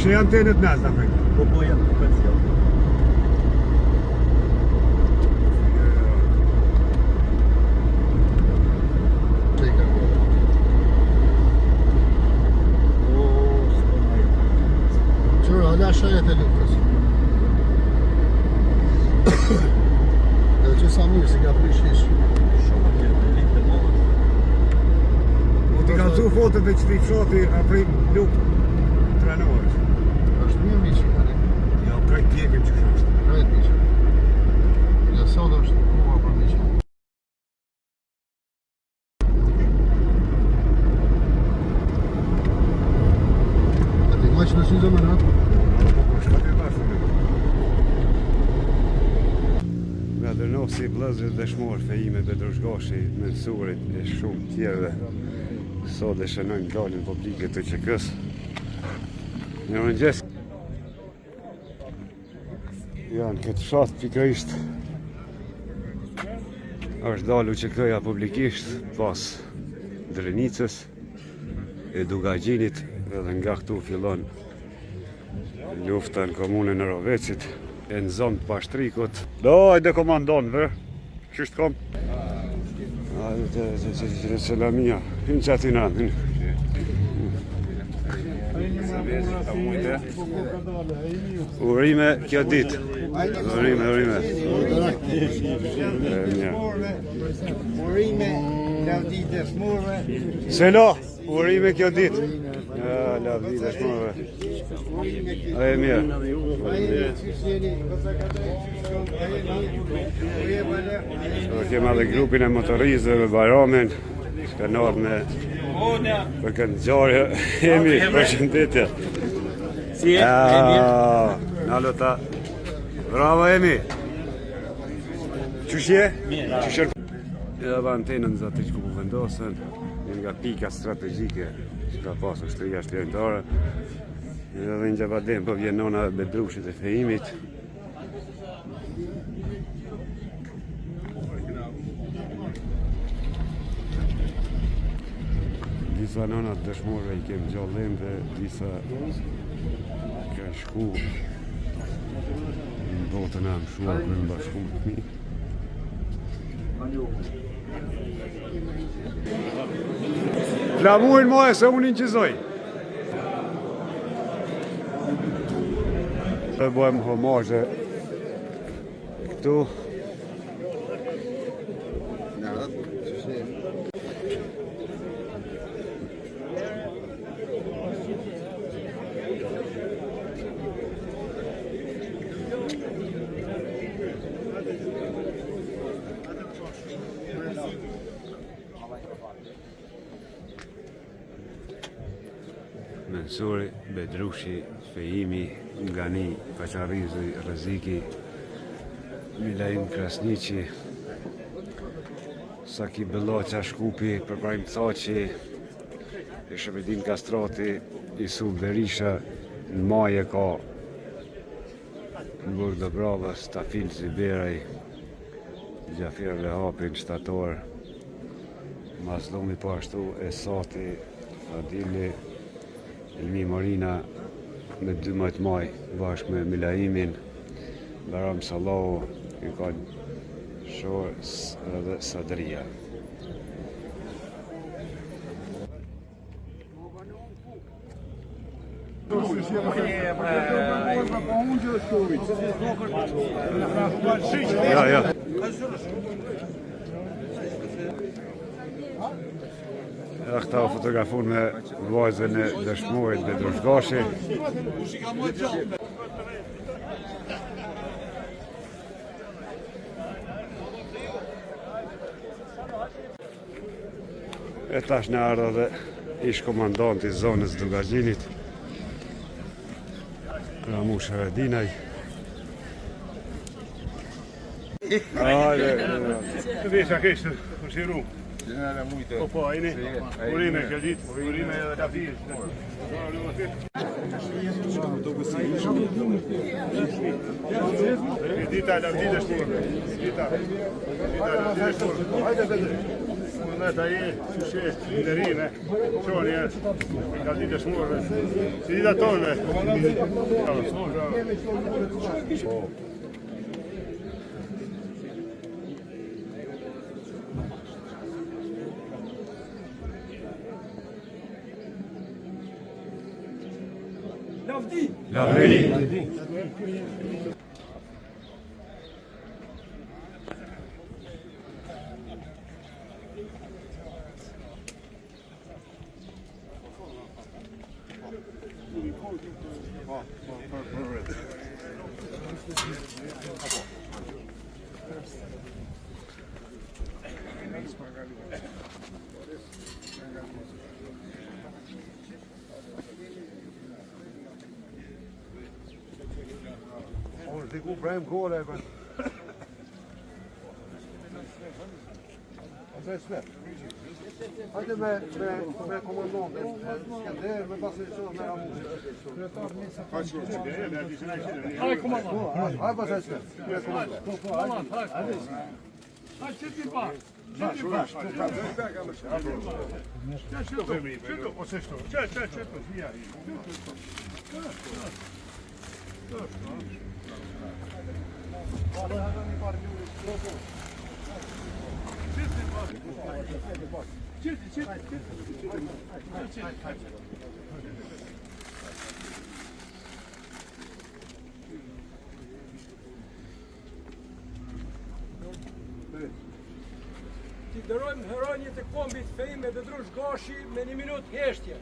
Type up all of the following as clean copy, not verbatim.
Kishe antenët nas na fejnë? Po janë komercial. Aşağıya telefon. Ce samir se ka prishish. U të kalëzu fotët e qëti fshati afrim luk trenorës. Është mirë miqë, tani. Jo, krejt pjekim që kështë. Krejt miqë. Ja sot është koha për miqë. A ti maqë në sy zëmën, ha? Si blëzër dëshmor fejime Bedrushgashi me nësurit e shumë tjerëve sot dhe shënojnë dalin publike të QK-s. Në mëngjes janë këtë fshat pikërisht është dalu QK-ja publikisht pas Drenicës e Dugagjinit edhe nga këtu fillon lufta në komunën e Rovecit e në zonë të Pashtrikut. Hajde komandon, vë? Qështë kom? Hajde, selamia. Hynë që ati në anë. Urime kjo ditë. Urime. Urime kjo ditë smurve. Selo, urime kjo ditë. Lavdi dhe shmurve. E mirë. Kema dhe grupin e motorizëve Bajramin, shka nërë me për kënë gjarë. Emi, përshëndetje. Si e? Nalo ta. Bravo Emi. Qëshje? Mirë. Edhe antenën zati që ku po vendosën, një nga pika strategjike që ka pasur shtëria shtërimtare. Edhe në Gjabadem po vjen nona Bedrushit e fejimit. Disa nonat dëshmorve i kemë gjallën dhe disa ka shku në botën e mshuar për në bashku të mi. Flamurin moje se unë inqizoj. Të bëjmë homazhe këtu. Mensuri, Bedrushi, Fejimi, Ngani, Paqarizi, Rëziki, Milaim Krasniqi, Saki Bellaqa Shkupi, Përprajm Thaqi, Shëbedin Kastrati, Isub Berisha, në Maje ka në Burg Dobrava, Stafil Ziberaj, Gjafir Lehapin, Shtator, Maslumi po ashtu, Esati, Fadili, Elmi Marina me 12 maj bashkë me Milaimin, Baram Sallahu, i ka Shor dhe Sadria. Ja. Këta u fotografun me vajzën e dëshmorit Bedrushgashi. E tash në ardha dhe ish komandanti zonës Dugagjinit, Ramush Haradinaj. Vesha keshtë, shiru. Po, ajni, urime kjo ditë, urime edhe lavdijës. Dita lavdijës shturë. Dita lavdijës shturë. Hajde, bedre. Meta je, sushe, liderine, qonje, ka ditë shmurve, si dita tonë. Lavdi. Ti ku prem kore e për. Hajde me komandon, Skender, me pasë me ramu. Hajde komandon. Hajde pasë Hajde qëti pa. Ti dërojmë heronjët e kombit fejme dhe drush gashi me 1 minutë heshtje.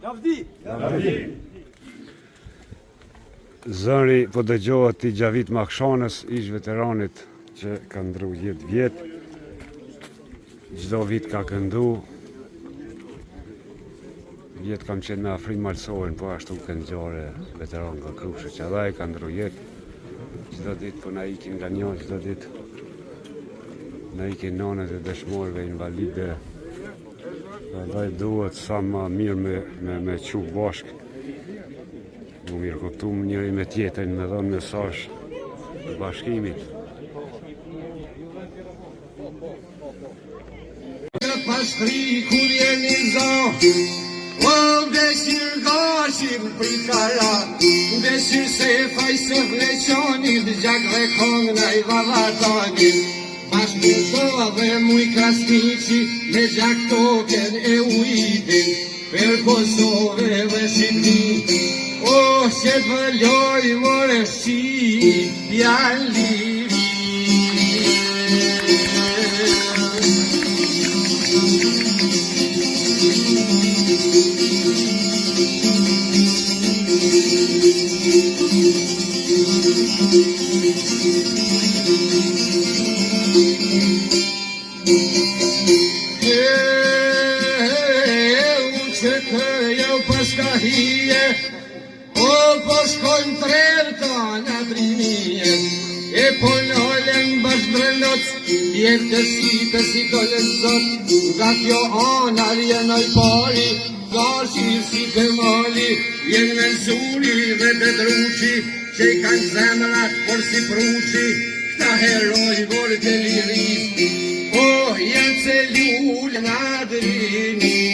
Lavdi! Zëri po dëgjohet i Gjavit Makshanës, ish veteranit që ka ndru 10 vjet. Çdo vit ka këndu. Vjet kam qenë me Afrim Malsorin, po ashtu këngëgjore veteran nga Krushë që edhe ka ndru jetë. Çdo ditë po na ikin nga një, çdo ditë na ikin nonët e dëshmorëve invalide. Andaj duhet sa më mirë me qu bashkë. Më mirë kuptum njëri me tjetrin me dhënë mesazh të bashkimit. Pastri kur jeni zo, o vdesir gashim prikara, vdesir se faj se vleqonit, gjak dhe kong në i vavatonit. Bashkëto dhe muj krasnici, me gjak token e ujtin, per Kosove dhe Shqipni. O, që të vëlloj more shi, pjalli. Që këjo paska hije, o po shkojnë trerta në brinije, e po nëllën bashkëdrëndoc, vjetësitë si dollën zot, nga kjo anar jenoj pari, gashir si për mali, jenë me zuri dhe bedruqi, që i kanë zemrat por si pruqi, këta heroj vor të liris, o janë se lullë në adrinise.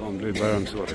Po, mblej Bajram Sori.